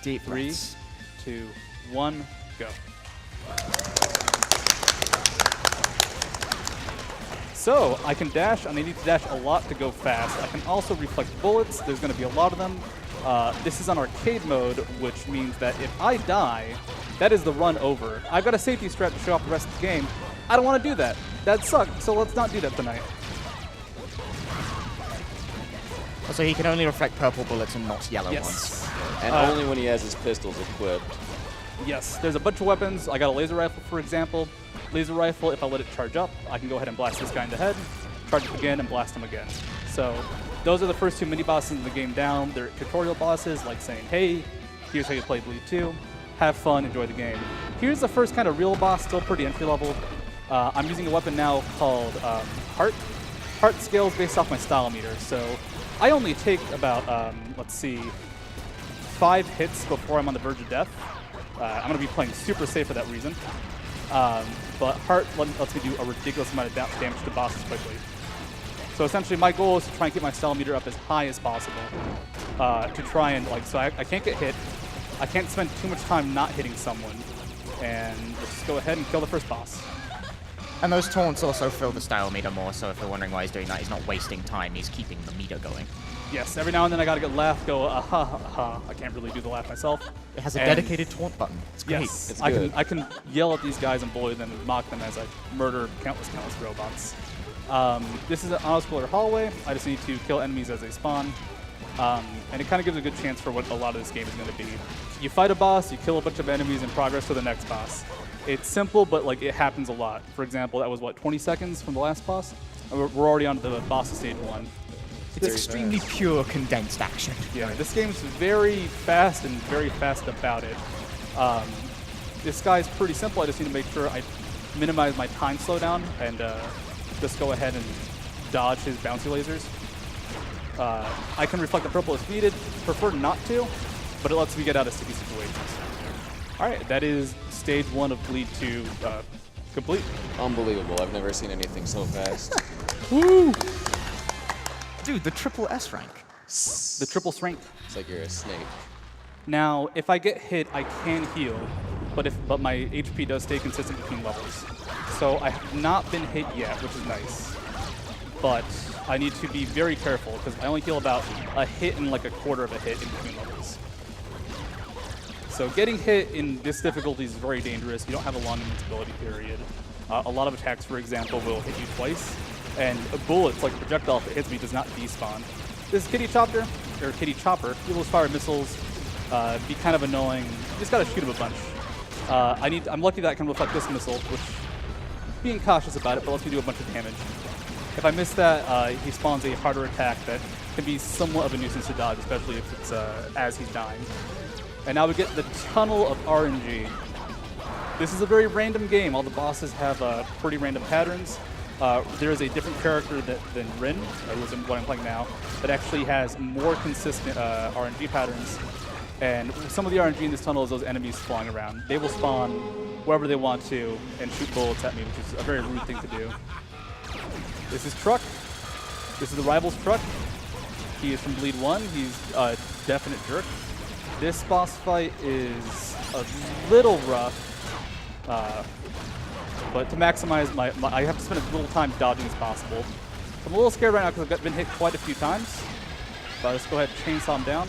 Deep 3, breaths. 2, 1, go. So I can dash, and I need to dash a lot to go fast. I can also reflect bullets. There's going to be a lot of them. This is on arcade mode, which means that if I die, that is the run over. I've got a safety strat to show off the rest of the game. I don't want to do that. That sucks, so let's not do that tonight. So he can only reflect purple bullets and not yellow Yes. ones. And only when he has his pistols equipped. Yes, there's a bunch of weapons. I got a laser rifle, for example. Laser rifle, if I let it charge up, I can go ahead and blast this guy in the head, charge it again, and blast him again. So those are the first 2 mini-bosses in the game down. They're tutorial bosses, like saying, hey, here's how you play Bleed 2. Have fun, enjoy the game. Here's the first kind of real boss, still pretty entry-level. I'm using a weapon now called Heart. Heart scales based off my style meter, so I only take about, let's see, 5 hits before I'm on the verge of death. I'm going to be playing super safe for that reason. But Heart lets me do a ridiculous amount of damage to bosses quickly. So essentially my goal is to try and get my style meter up as high as possible. To try and, so I can't get hit. I can't spend too much time not hitting someone. And let's just go ahead and kill the first boss. And those taunts also fill the style meter more, so if you're wondering why he's doing that, he's not wasting time, he's keeping the meter going. Yes, every now and then I gotta get laugh, go, aha, aha. I can't really do the laugh myself. It has a dedicated taunt button. It's great. Yes, It's I good. can yell at these guys and bully them and mock them as I murder countless robots. This is an auto-scroller hallway. I just need to kill enemies as they spawn. And it kind of gives a good chance for what a lot of this game is going to be. You fight a boss, you kill a bunch of enemies, and progress to the next boss. It's simple, but it happens a lot. For example, that was, 20 seconds from the last boss? We're already on to the boss of stage 1. It's extremely pure, condensed action. Yeah, this game's very fast and very fast about it. This guy's pretty simple. I just need to make sure I minimize my time slowdown and just go ahead and dodge his bouncy lasers. I can reflect the purple if needed. Prefer not to, but it lets me get out of sticky situations. All right, that is stage 1 of Bleed 2 complete. Unbelievable. I've never seen anything so fast. Woo! Dude, the triple S rank. The triple strength. It's like you're a snake. Now, if I get hit, I can heal, but my HP does stay consistent between levels. So I have not been hit yet, which is nice. But I need to be very careful because I only heal about a hit and a quarter of a hit in between levels. So getting hit in this difficulty is very dangerous. You don't have a long invincibility period. A lot of attacks, for example, will hit you twice. And bullets, like a projectile, if it hits me, does not despawn. This Kitty Chopper, he will fire missiles, be kind of annoying. You just gotta shoot him a bunch. I'm lucky that I can reflect this missile, which, being cautious about it, but lets me do a bunch of damage. If I miss that, he spawns a harder attack that can be somewhat of a nuisance to dodge, especially if it's as he's dying. And now we get the Tunnel of RNG. This is a very random game. All the bosses have pretty random patterns. There is a different character than Rin, who's what I'm playing now, that actually has more consistent RNG patterns. And some of the RNG in this tunnel is those enemies flying around. They will spawn wherever they want to and shoot bullets at me, which is a very rude thing to do. This is Truck. This is the Rival's Truck. He is from Bleed 1. He's a definite jerk. This boss fight is a little rough. But to maximize I have to spend as little time dodging as possible. I'm a little scared right now because I've been hit quite a few times. But I'll just go ahead and chainsaw him down.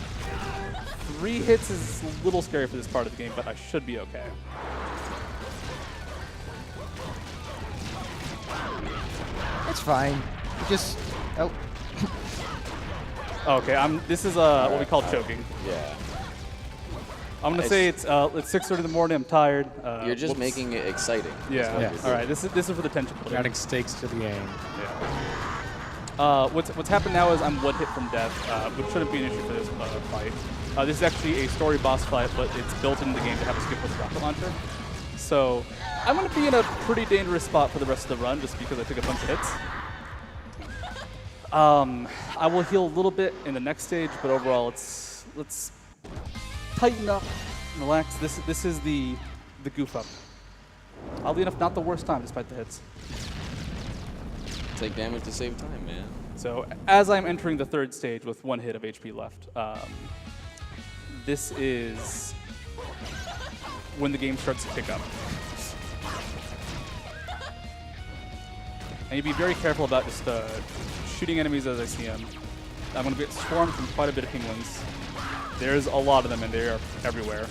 3 hits is a little scary for this part of the game, but I should be okay. It's fine. Just, oh. Okay, this is what we call choking. Yeah. I'm gonna say it's 6:30 in the morning. I'm tired. You're just whoops. making it exciting. Yeah. All right. This is for the tension. Adding stakes to the game. Yeah. What's happened now is I'm 1 hit from death, which shouldn't be an issue for this fight. This is actually a story boss fight, but it's built into the game to have a skip with rocket launcher. So I'm gonna be in a pretty dangerous spot for the rest of the run, just because I took a bunch of hits. I will heal a little bit in the next stage, but overall, let's tighten up, relax. This is the goof up. Oddly enough, not the worst time, despite the hits. Take damage to save time, man. So as I'm entering the 3rd stage with 1 hit of HP left, this is when the game starts to pick up. And you be very careful about just shooting enemies as I see them. I'm going to get swarmed from quite a bit of penguins. There's a lot of them, and they are everywhere.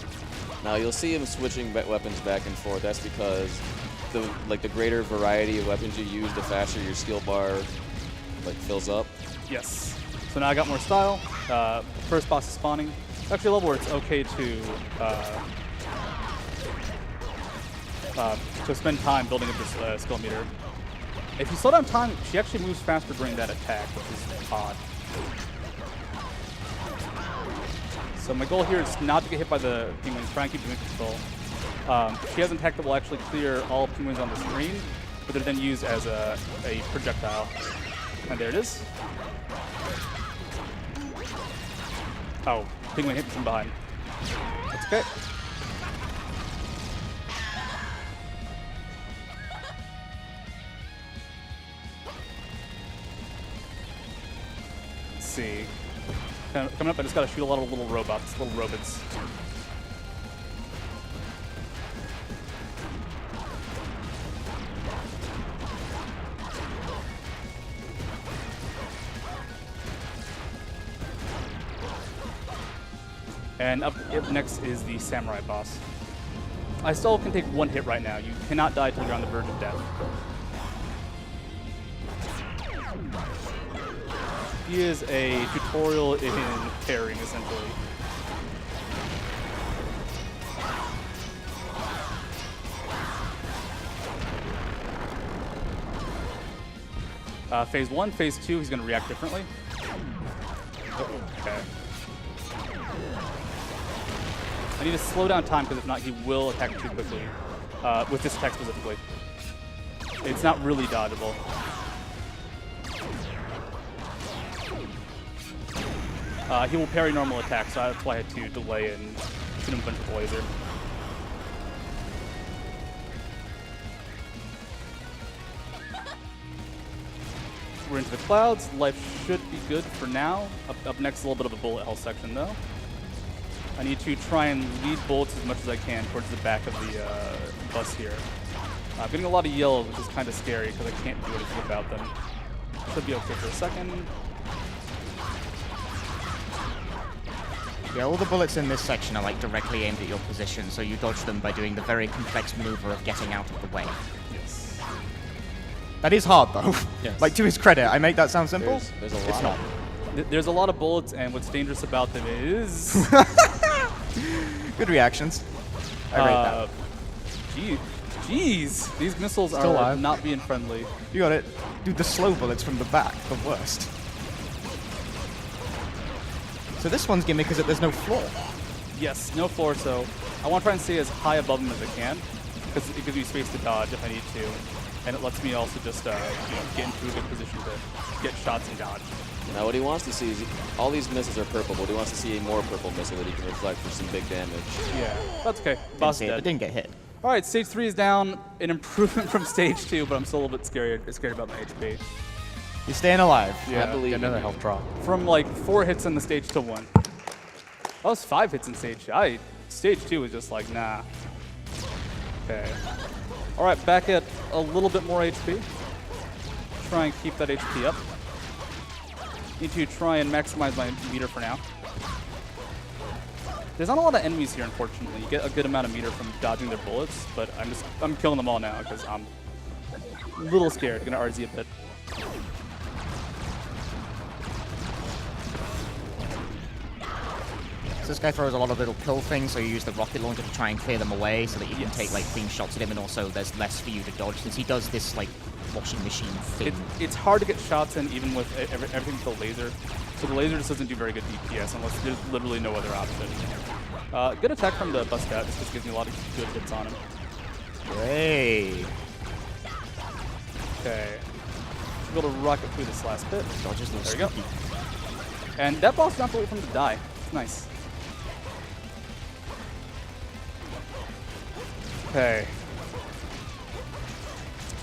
Now you'll see him switching weapons back and forth. That's because the greater variety of weapons you use, the faster your skill bar fills up. Yes. So now I got more style. First boss is spawning. It's actually a level where it's okay to spend time building up this skill meter. If you slow down time, she actually moves faster during that attack, which is odd. So my goal here is not to get hit by the penguins, try and keep them in control. She has an attack that will actually clear all penguins on the screen, but they're then used as a projectile. And there it is. Oh, penguin hit me from behind. That's okay. Let's see. Coming up, I just gotta shoot a lot of little robots, little robots. And up next is the samurai boss. I still can take one hit right now. You cannot die till you're on the verge of death. He is a tutorial in parrying, essentially. Phase 1, Phase 2, he's going to react differently. Okay. I need to slow down time because if not, he will attack too quickly. With this attack specifically. It's not really dodgeable. He will parry normal attacks, so that's why I had to delay and shoot him a bunch of laser. We're into the clouds. Life should be good for now. Up next, a little bit of a bullet hell section, though. I need to try and lead bullets as much as I can towards the back of the bus here. I'm getting a lot of yellow, which is kind of scary because I can't do anything about them. Should be okay for a second. Yeah, all the bullets in this section are directly aimed at your position, so you dodge them by doing the very complex maneuver of getting out of the way. Yes. That is hard, though. Yes. To his credit, I make that sound simple? There's a lot. It's not. There's a lot of bullets, and what's dangerous about them is... Good reactions. I rate that. Jeez. These missiles Still are alive. not being friendly. You got it. Dude, the slow bullets from the back, the worst. So this one's gimmick is that there's no floor. Yes, no floor, so I want to try and stay as high above them as I can, because it gives me space to dodge if I need to, and it lets me also just get into a good position to get shots and dodge. Now what he wants to see is all these missiles are purple, but he wants to see a more purple missile that he can reflect for some big damage. Yeah, that's okay. Boss is It dead. didn't get hit. All right, stage 3 is down, an improvement from stage 2, but I'm still a little bit scared about my HP. You're staying alive. Yeah. I believe Another in you. health drop. From 4 hits in the stage to 1. That was 5 hits in stage 2. Stage 2 was just nah. Okay. All right, back at a little bit more HP. Try and keep that HP up. Need to try and maximize my meter for now. There's not a lot of enemies here, unfortunately. You get a good amount of meter from dodging their bullets, but I'm killing them all now because I'm a little scared. Gonna RZ a bit. So this guy throws a lot of little kill things, so you use the rocket launcher to try and clear them away so that you can take clean shots at him, and also there's less for you to dodge since he does this washing machine thing. It's hard to get shots in even with everything with the laser. So the laser just doesn't do very good DPS unless there's literally no other option. Good attack from the bust out. This just gives me a lot of good hits on him. Hey. Okay. Should be able to rocket through this last bit. Dodges There you go. And that boss did not wait for him to die. It's nice. Okay.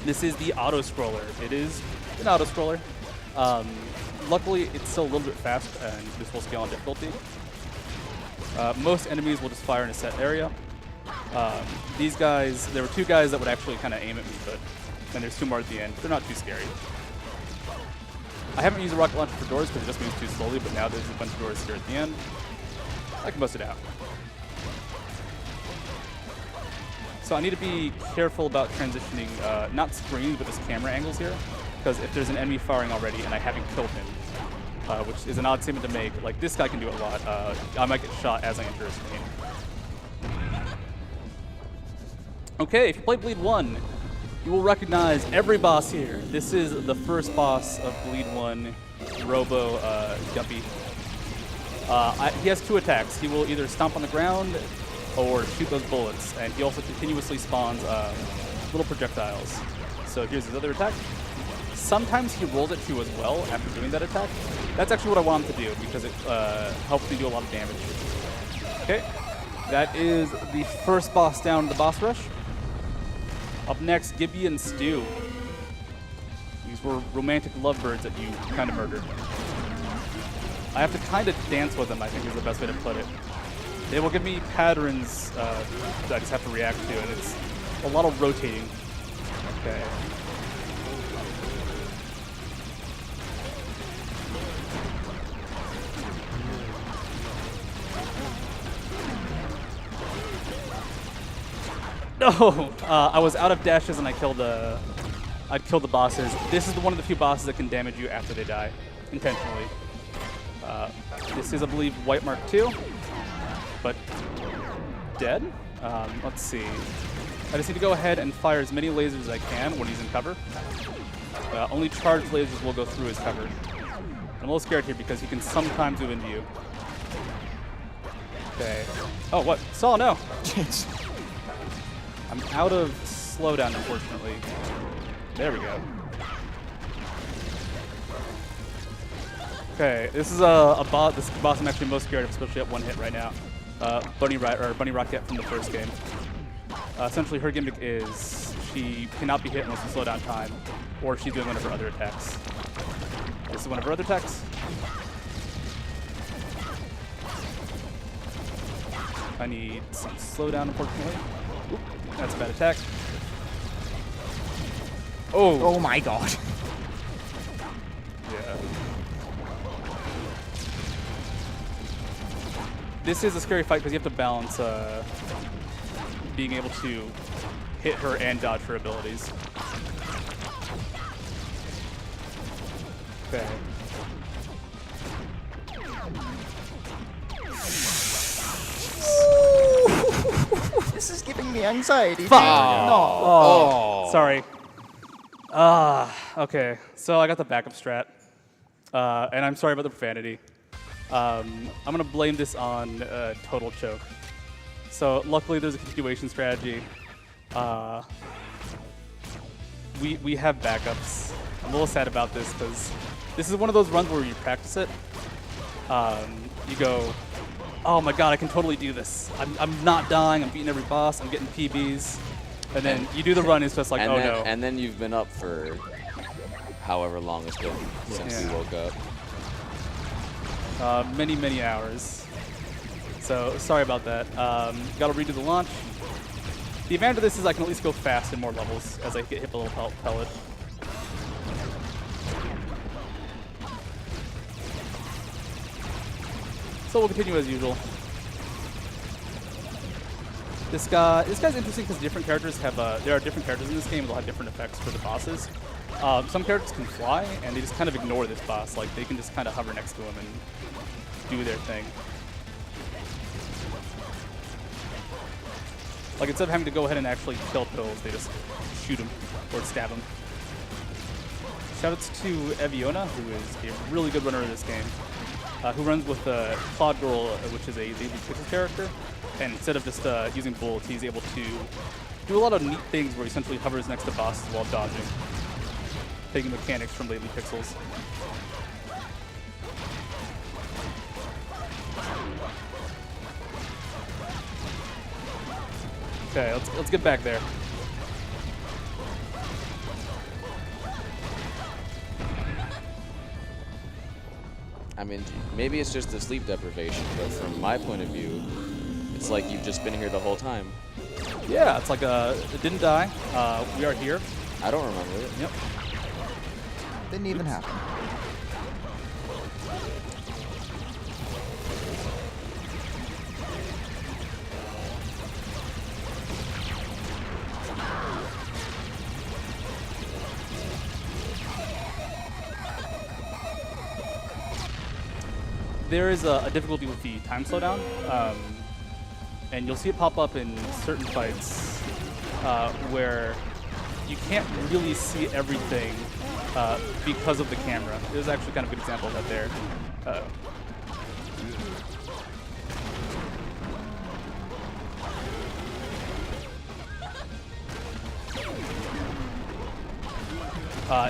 This is the auto-scroller. It is an auto-scroller. Luckily, it's still a little bit fast, and this will scale on difficulty. Most enemies will just fire in a set area. These guys, there were 2 guys that would actually kind of aim at me, but then there's 2 more at the end. They're not too scary. I haven't used a rocket launcher for doors because it just moves too slowly, but now there's a bunch of doors here at the end. I can bust it out. So I need to be careful about transitioning, not screens, but just camera angles here. Because if there's an enemy firing already and I haven't killed him, which is an odd statement to make, like this guy can do it a lot, I might get shot as I enter a screen. Okay, if you play Bleed 1, you will recognize every boss here. This is the first boss of Bleed 1, Robo Guppy. He has 2 attacks. He will either stomp on the ground or shoot those bullets, and he also continuously spawns little projectiles. So here's his other attack. Sometimes he rolls at you as well after doing that attack. That's actually what I want him to do because it helps me do a lot of damage. Okay, that is the first boss down in the boss rush. Up next, Gibby and Stu. These were romantic lovebirds that you kind of murdered. I have to kind of dance with them, I think is the best way to put it. They will give me patterns that I just have to react to, and it's a lot of rotating. Okay. No! I was out of dashes and I'd kill the bosses. This is one of the few bosses that can damage you after they die, intentionally. This is, I believe, White Mark 2, but dead? Let's see. I just need to go ahead and fire as many lasers as I can when he's in cover. Only charged lasers will go through his cover. I'm a little scared here because he can sometimes move into you. Okay. Oh, what? Saul, no! Jeez. I'm out of slowdown, unfortunately. There we go. Okay, this is this boss I'm actually most scared of, especially at 1 hit right now. Bunny Rocket from the first game. Essentially, her gimmick is she cannot be hit unless you slow down time, or she's doing one of her other attacks. This is one of her other attacks. I need some slowdown, unfortunately. Oop, that's a bad attack. Oh! Oh my god. Yeah. This is a scary fight because you have to balance being able to hit her and dodge her abilities. Okay. This is giving me anxiety. Fuck! No. Oh. Sorry. Okay. So I got the backup strat. And I'm sorry about the profanity. I'm going to blame this on total choke. So luckily there's a continuation strategy. We have backups. I'm a little sad about this because this is one of those runs where you practice it. You go, oh my god, I can totally do this. I'm not dying, I'm beating every boss, I'm getting PBs. And then you do the run, it's just like, oh no. And then you've been up for however long it's been since you woke up. Many, many hours. So sorry about that. Gotta redo the launch. The advantage of this is I can at least go fast in more levels as I get hit with a little pellet. So we'll continue as usual. This guy's interesting because different characters have there are different characters in this game. They'll have different effects for the bosses. Some characters can fly and they just kind of ignore this boss. Like they can just kind of hover next to him and do their thing. Like instead of having to go ahead and actually kill pills, they just shoot him or stab him. Shoutouts to Eviona, who is a really good runner of this game, who runs with Claude Girl, which is a Daisy Pixel character. And instead of just using bullets, he's able to do a lot of neat things where he essentially hovers next to bosses while dodging, taking mechanics from Lately Pixels. Okay, let's get back there. I mean, maybe it's just the sleep deprivation, but from my point of view, it's like you've just been here the whole time. Yeah, it's like it didn't die. We are here. I don't remember it. Yep. Didn't even happen. There is a difficulty with the time slowdown, and you'll see it pop up in certain fights where you can't really see everything because of the camera. There's actually kind of a good example of that there.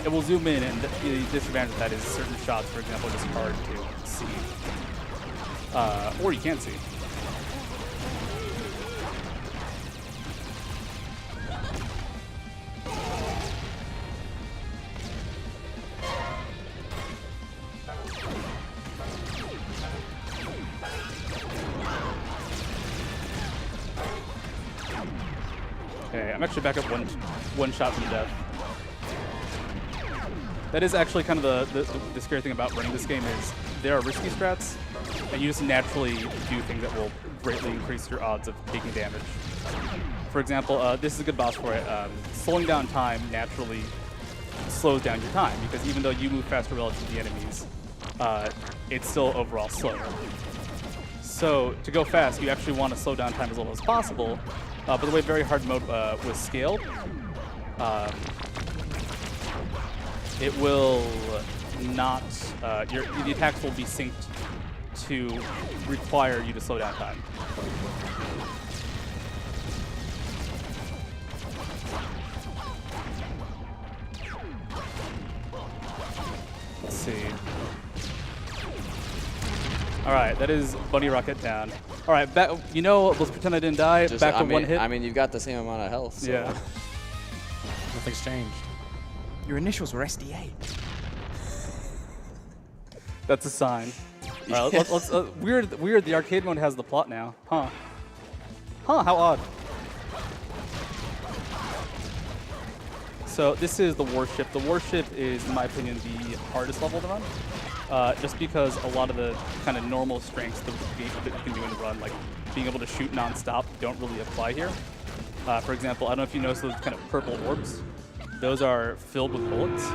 It will zoom in, and the disadvantage of that is certain shots, for example, are just hard to see. Or you can't see. Okay, I'm actually back up one shot from death. That is actually kind of the scary thing about running this game is there are risky strats, and you just naturally do things that will greatly increase your odds of taking damage. For example, this is a good boss for it. Slowing down time naturally slows down your time, because even though you move faster relative to the enemies, it's still overall slower. So to go fast, you actually want to slow down time as little as possible. But the way Very Hard Mode was scaled, it will not, the attacks will be synced to require you to slow down time. Let's see. All right, that is Bunny Rocket down. All right, back. You know, let's pretend I didn't die. Just, back to one hit. I mean, you've got the same amount of health. So. Yeah. Nothing's changed. Your initials were SDA. That's a sign. All right, let's weird. The arcade mode has the plot now, huh? Huh? How odd. So this is the warship. The warship is, in my opinion, the hardest level to run, just because a lot of the kind of normal strengths that you can do in the run, like being able to shoot non-stop, don't really apply here. For example, I don't know if you noticed those kind of purple orbs. Those are filled with bullets,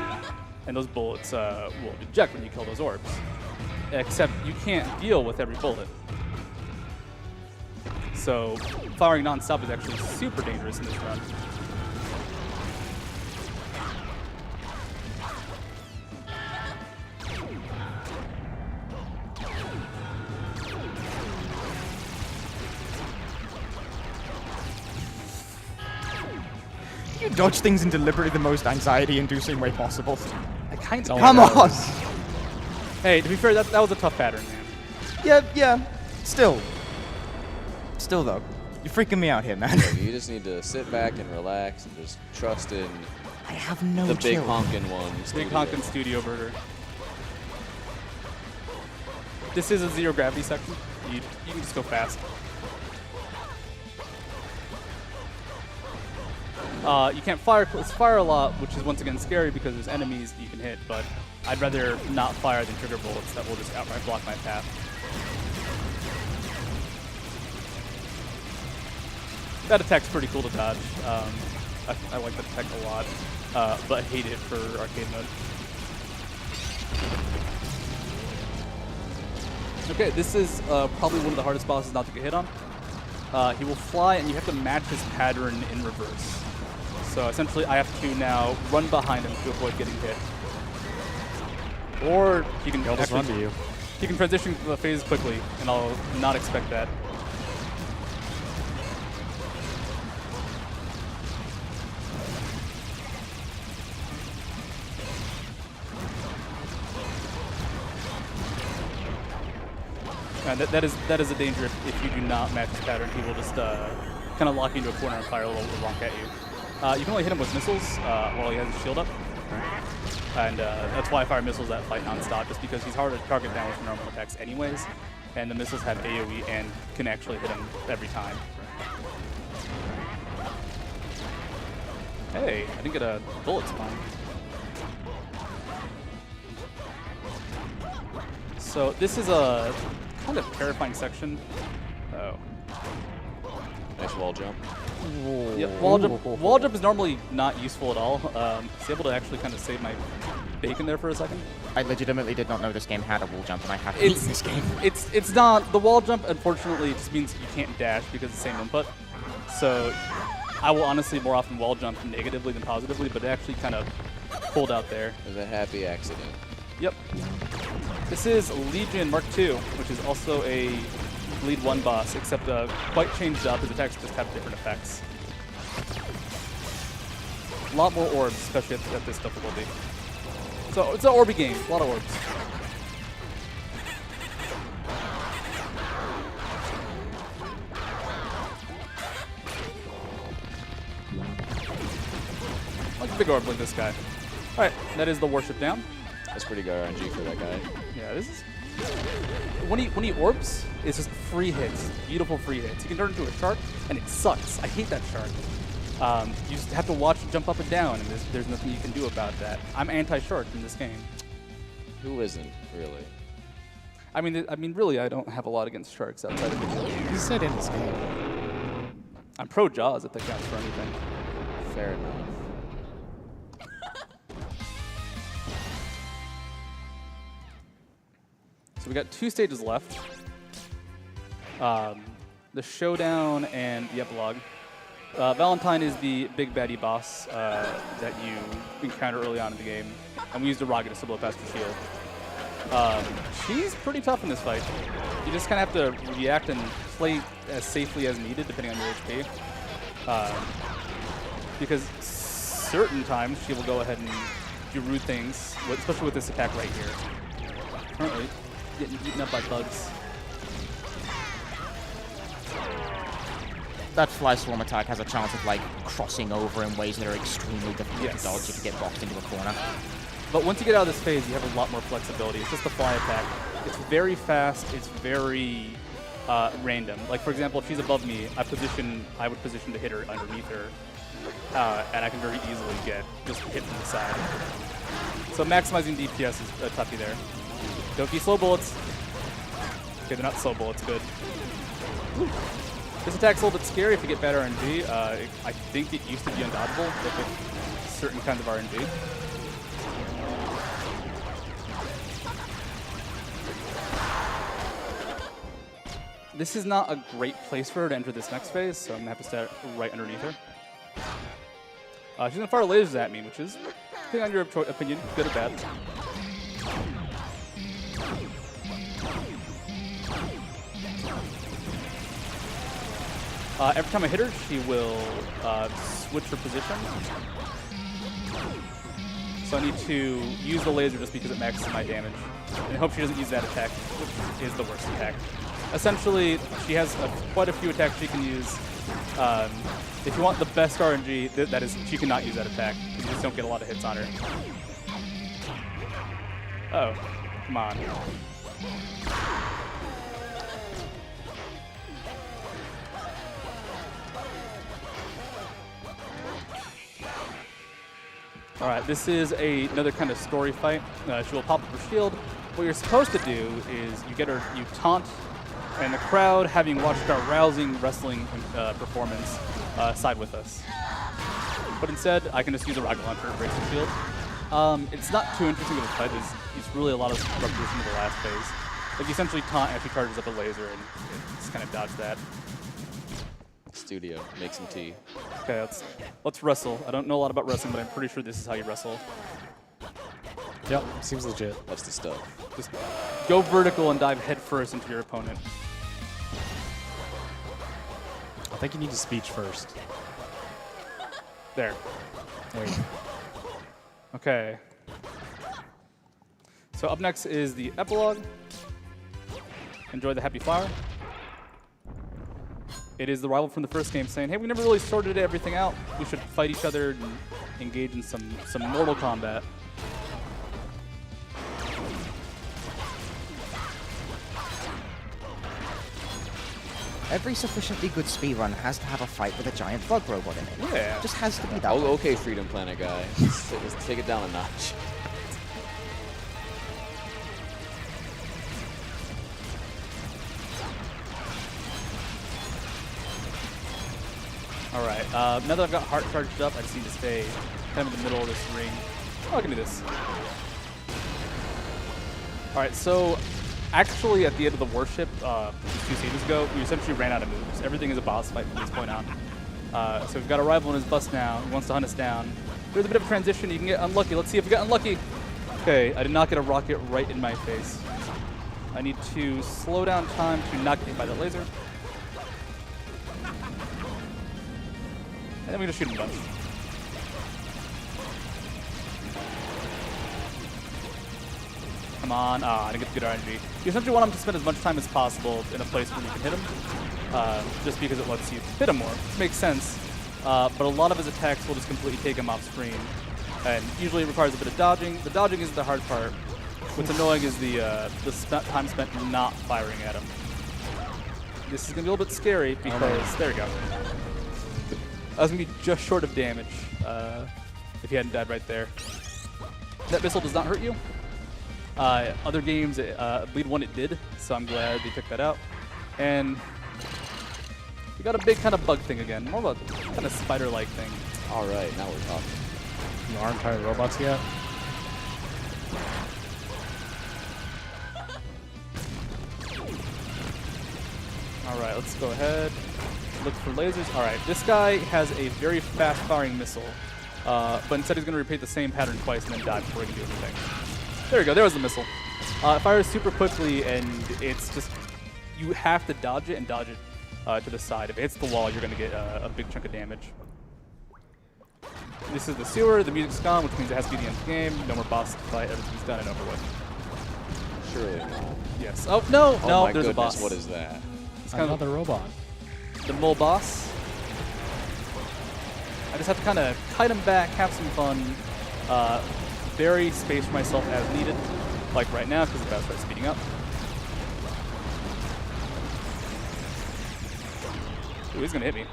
and those bullets will eject when you kill those orbs. Except you can't deal with every bullet. So firing non-stop is actually super dangerous in this run. You dodge things in deliberately the most anxiety-inducing way possible. I kind of. Come on! Hey, to be fair, that was a tough pattern, man. Yeah. Still though, you're freaking me out here, man. Look, you just need to sit back and relax and just trust in I have no the chill. big honkin' one. Big honkin' studio burger. This is a zero gravity section. You can just go fast. You can't fire a lot, which is once again scary because there's enemies you can hit, but I'd rather not fire than trigger bullets that will just outright block my path. That attack's pretty cool to dodge. I like that attack a lot, but I hate it for arcade mode. Okay, this is probably one of the hardest bosses not to get hit on. He will fly, and you have to match his pattern in reverse. So essentially, I have to now run behind him to avoid getting hit. Or he can He'll just run to you. He can transition the phase quickly, and I'll not expect that. And that is a danger if you do not match his pattern. He will just kind of lock you into a corner and fire a little rock at you. You can only hit him with missiles while he has his shield up. And that's why I fire missiles that fight nonstop, just because he's hard to target down with normal attacks anyways. And the missiles have AoE and can actually hit him every time. Hey, I didn't get a bullet spawn. So this is a kind of terrifying section. Oh. Nice wall jump. Yep, wall jump is normally not useful at all. It's able to actually kind of save my bacon there for a second. I legitimately did not know this game had a wall jump, and I have to beat this game. It's not. The wall jump, unfortunately, just means you can't dash because it's the same input. So I will honestly more often wall jump negatively than positively, but it actually kind of pulled out there. It was a happy accident. Yep. This is Legion Mark II, which is also a Lead 1 boss, except quite changed up. His attacks just have different effects. A lot more orbs, especially at this difficulty. So it's an orby game, a lot of orbs. Like a big orb like this guy. All right, that is the worship down. That's pretty good RNG for that guy. Yeah, this is... When he orbs, it's just free hits, beautiful free hits. You can turn into a shark, and it sucks. I hate that shark. You just have to watch it jump up and down, and there's nothing you can do about that. I'm anti-shark in this game. Who isn't, really? I mean, really, I don't have a lot against sharks outside of video games. You said in this game. I'm pro Jaws if that counts for anything. Fair enough. So we got 2 stages left. The showdown and the epilogue. Valentine is the big baddie boss that you encounter early on in the game, and we used a rocket to blow past her shield. She's pretty tough in this fight. You just kind of have to react and play as safely as needed, depending on your HP. Because certain times she will go ahead and do rude things, especially with this attack right here. Currently, getting eaten up by bugs. That fly swarm attack has a chance of like crossing over in ways that are extremely difficult to dodge if you get boxed into a corner. But once you get out of this phase, you have a lot more flexibility. It's just the fly attack. It's very fast. It's very random. Like for example, if she's above me, I would position to hit her underneath her, and I can very easily get just hit from the side. So maximizing DPS is a toughie there. Don't be slow bullets. Okay, they're not slow bullets. Good. Ooh. This attack's a little bit scary if you get bad RNG. I think it used to be undodgeable with certain kinds of RNG. This is not a great place for her to enter this next phase, so I'm going to have to start right underneath her. She's going to fire lasers at me, which is, depending on your opinion, good or bad. Every time I hit her, she will switch her position. So I need to use the laser just because it maxes my damage. And I hope she doesn't use that attack, which is the worst attack. Essentially, she has quite a few attacks she can use. If you want the best RNG, that is, she cannot use that attack. You just don't get a lot of hits on her. Oh, come on. All right, this is another kind of story fight. She will pop up her shield. What you're supposed to do is you taunt, and the crowd, having watched our rousing wrestling performance, side with us. But instead, I can just use a rocket launcher to break the shield. It's not too interesting of a fight. It's really a lot of repetition of the last phase. Like you essentially taunt and she charges up a laser and just kind of dodge that. Studio, make some tea. Okay, let's wrestle. I don't know a lot about wrestling, but I'm pretty sure this is how you wrestle. Yep, seems legit. That's the stuff. Just go vertical and dive headfirst into your opponent. I think you need to speech first. There. There you go. Okay. So up next is the epilogue. Enjoy the happy flower. It is the rival from the first game saying, hey, we never really sorted everything out. We should fight each other and engage in some mortal combat. Every sufficiently good speedrun has to have a fight with a giant bug robot in it. Yeah. It just has to be that Oh, way. okay, Freedom Planet guy. Let's take it down a notch. All right. Now that I've got heart charged up, I just need to stay kind of in the middle of this ring. Oh, I can do this. All right. So, actually, at the end of the warship, 2 stages ago, we essentially ran out of moves. Everything is a boss fight from this point on. So we've got a rival in his bus now. He wants to hunt us down. There's a bit of a transition. You can get unlucky. Let's see if we get unlucky. Okay, I did not get a rocket right in my face. I need to slow down time to not get hit by the laser. And then we just shoot him a bunch. Come on. Ah, I didn't get the good RNG. You essentially want him to spend as much time as possible in a place where you can hit him, just because it lets you hit him more. Which makes sense. But a lot of his attacks will just completely take him off screen. And usually it requires a bit of dodging. The dodging is the hard part. What's annoying is the time spent not firing at him. This is going to be a little bit scary because, there we go. I was going to be just short of damage if he hadn't died right there. That missile does not hurt you. Other games, Bleed 1 it did, so I'm glad they took that out. And we got a big kind of bug thing again, more of a kind of spider-like thing. All right, now we're talking. You aren't tired robots yet? All right, let's go ahead. Look for lasers. All right, this guy has a very fast-firing missile, but instead he's going to repeat the same pattern twice and then die before he can do anything. There we go. There was the missile. It fires super quickly, and it's just you have to dodge it and dodge it to the side. If it hits the wall, you're going to get a big chunk of damage. This is the sewer. The music's gone, which means it has to be the end of the game. No more boss fight. Everything's done and over with. Surely not. Yes. Oh no, Oh no. my There's goodness, a boss. what is that? It's kind of Another robot. the mole boss. I just have to kind of kite him back, have some fun, vary space for myself as needed, like right now, because the battle starts speeding up. Ooh, he's going to hit me.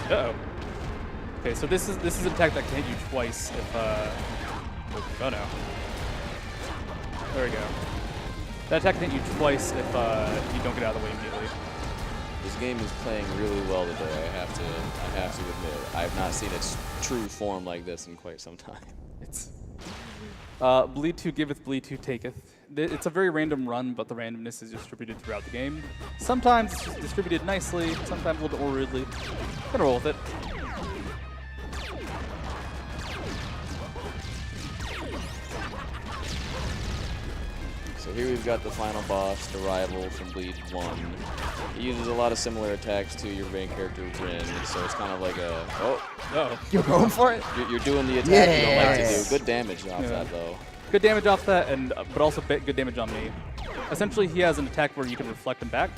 Uh-oh. Okay, so this is an attack that can hit you twice if oh no. There we go. That attack can hit you twice if you don't get out of the way immediately. This game is playing really well today. I have to admit, I have not seen its true form like this in quite some time. It's Bleed 2 giveth, Bleed 2 taketh. It's a very random run, but the randomness is distributed throughout the game. Sometimes it's just distributed nicely, sometimes a little bit more rudely. Gonna roll with it. So here we've got the final boss, the rival from Bleed 1. He uses a lot of similar attacks to your main character, Rin, so it's kind of like a, Uh-oh. You're going for it? you're doing the attack you don't like to Yes. do. Good damage off that, though. Good damage off that, and but also good damage on me. Essentially, he has an attack where you can reflect him back.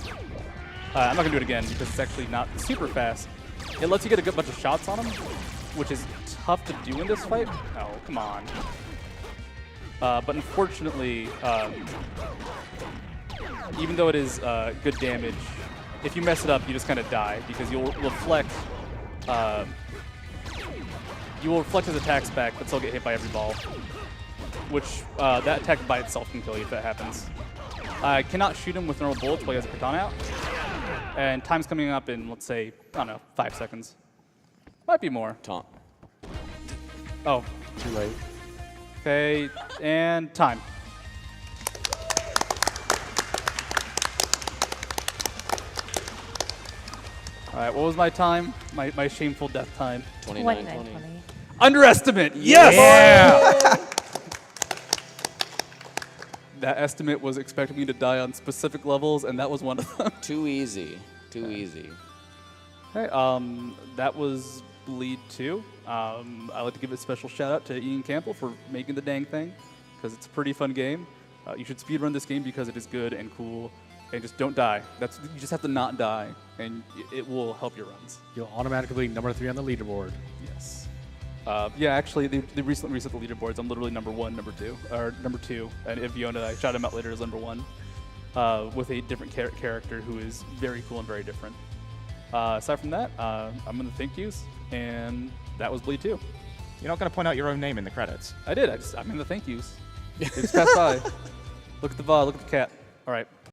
I'm not going to do it again because it's actually not super fast. It lets you get a good bunch of shots on him, which is tough to do in this fight. Oh, come on. But unfortunately, even though it is good damage, if you mess it up, you just kind of die because you'll reflect. You will reflect his attacks back, but still get hit by every ball. Which that attack by itself can kill you if that happens. I cannot shoot him with normal bullets while he has a katana out. And time's coming up in, let's say, I don't know, 5 seconds. Might be more. Taunt. Oh. Too late. Okay, and time. All right, what was my time? My shameful death time. 29:20. Underestimate, yes! Yeah! That estimate was expecting me to die on specific levels, and that was one of them. Too easy. Too easy. Okay, that was Bleed 2. I'd like to give a special shout out to Ian Campbell for making the dang thing, because it's a pretty fun game. You should speedrun this game because it is good and cool, and just don't die. You just have to not die, and it will help your runs. You'll automatically number 3 on the leaderboard. Yes. Yeah, actually, they recently reset the leaderboards. I'm literally number 1, number 2, or number 2. And if Yona, I shout him out later as number 1, with a different character who is very cool and very different. Aside from that, I'm in the thank yous, and that was Bleed 2. You're not going to point out your own name in the credits. I did. I'm in the thank yous. It's passed by. Look at the VOD. Look at the cat. All right.